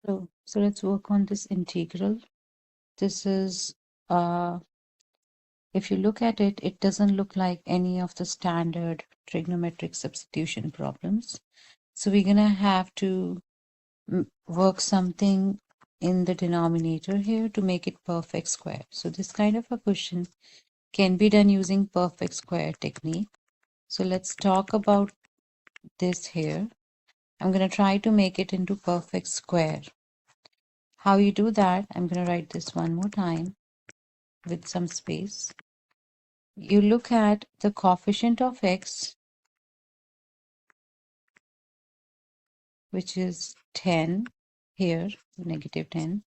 So let's work on this integral. This is, if you look at it, it doesn't look like any of the standard trigonometric substitution problems. So we're gonna have to work something in the denominator here to make it perfect square. So this kind of a question can be done using perfect square technique. So let's talk about this here. I'm going to try to make it into perfect square. How you do that, I'm going to write this one more time with some space. You look at the coefficient of x, which is 10 here, negative 10,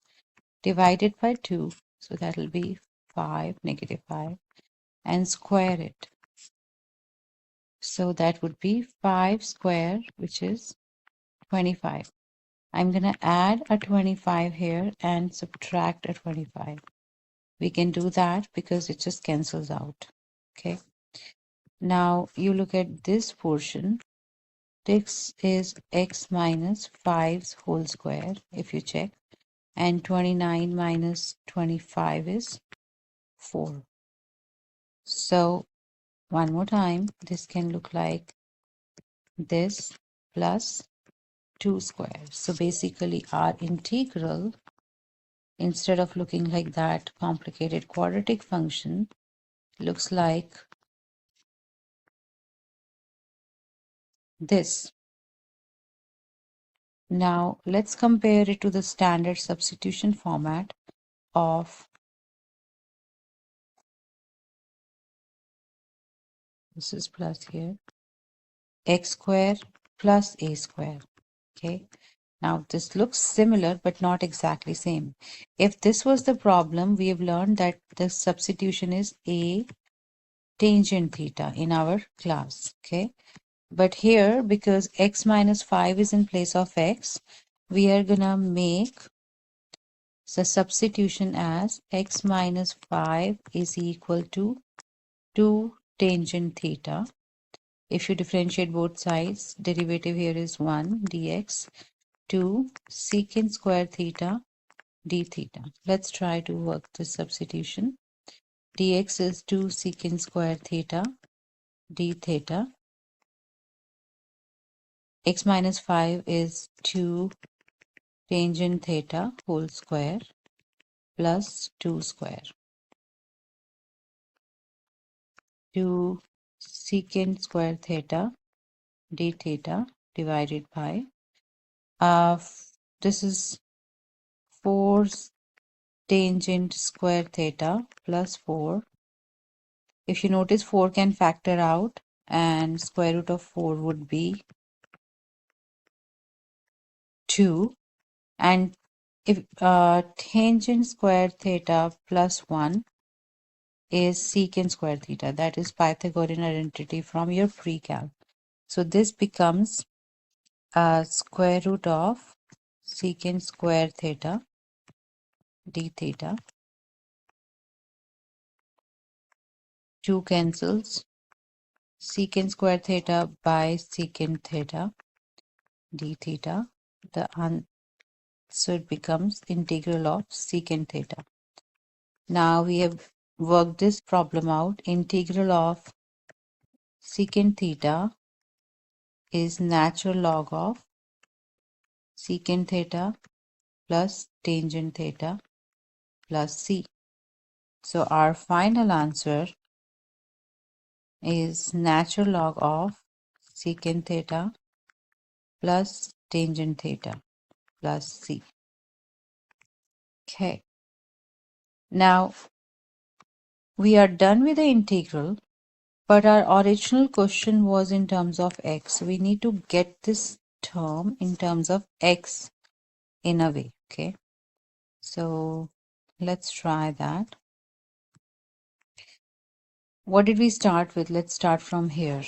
divided by 2. So that will be 5, negative 5, and square it. So that would be 5 square, which is 25. I'm going to add a 25 here and subtract a 25. We can do that because it just cancels out. Okay. Now you look at this portion. This is x minus 5's whole square, if you check. And 29 minus 25 is 4. So one more time, this can look like this plus 2 squares. So basically our integral, instead of looking like that complicated quadratic function, looks like this. Now let's compare it to the standard substitution format of, this is plus here, x square plus a square. Okay. Now this looks similar but not exactly same. If this was the problem, we have learned that the substitution is a tangent theta in our class. Okay. But here, because x minus 5 is in place of x, we are gonna make the substitution as x minus 5 is equal to 2 tangent theta. If you differentiate both sides, derivative here is 1 dx, 2 secant square theta d theta. Let's try to work this substitution. Dx is 2 secant square theta d theta. X minus 5 is 2 tangent theta whole square plus 2 square. 2 secant square theta d theta divided by, this is 4 tangent square theta plus 4. If you notice, 4 can factor out and square root of 4 would be 2. And if tangent square theta plus 1 is secant square theta, that is Pythagorean identity from your pre-calc. So this becomes square root of secant square theta d theta. 2 cancels. Secant square theta by secant theta d theta. So it becomes integral of secant theta. Now we have worked this problem out. Integral of secant theta is natural log of secant theta plus tangent theta plus c. So our final answer is natural log of secant theta plus tangent theta plus c. Okay. Now we are done with the integral, but our original question was in terms of x. We need to get this term in terms of x in a way. Okay. So let's try that. What did we start with? Let's start from here.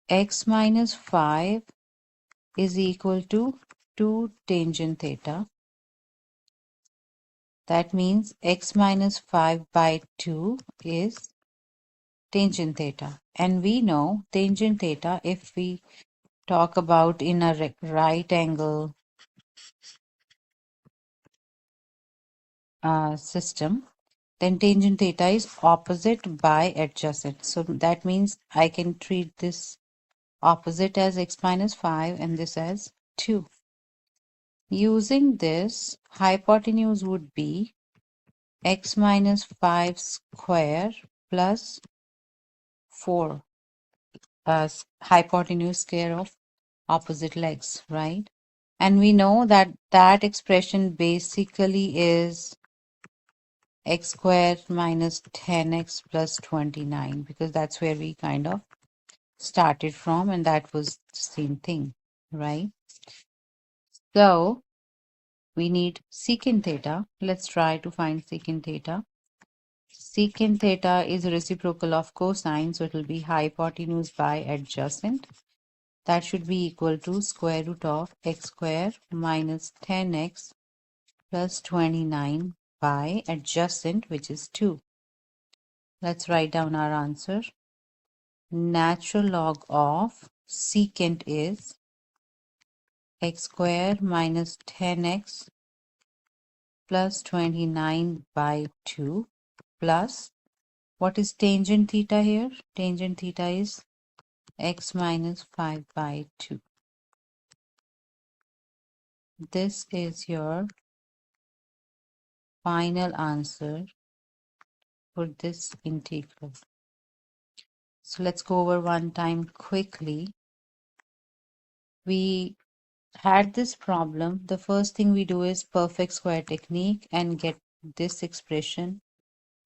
X minus 5 is equal to 2 tangent theta. That means x minus 5 by 2 is tangent theta. And we know tangent theta, if we talk about in a right angle system, then tangent theta is opposite by adjacent. So that means I can treat this opposite as x minus 5 and this as 2. Using this, hypotenuse would be x minus 5 square plus 4 hypotenuse square of opposite legs, right? And we know that that expression basically is x squared minus 10x plus 29 because that's where we kind of started from and that was the same thing, right? So we need secant theta. Let's try to find secant theta. Secant theta is a reciprocal of cosine, so it will be hypotenuse by adjacent. That should be equal to square root of x squared minus 10x plus 29 by adjacent, which is 2. Let's write down our answer. Natural log of secant is x squared minus 10x plus 29 by 2 plus, what is tangent theta here? Tangent theta is x minus 5 by 2. This is your final answer for this integral. So let's go over one time quickly. We had this problem. The first thing we do is perfect square technique and get this expression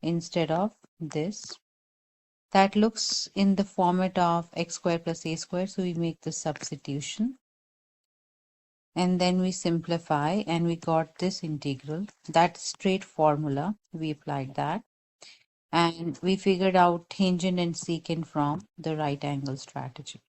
instead of this. That looks in the format of x squared plus a squared, so we make the substitution. And then we simplify and we got this integral. That straight formula, we applied that. And we figured out tangent and secant from the right angle strategy.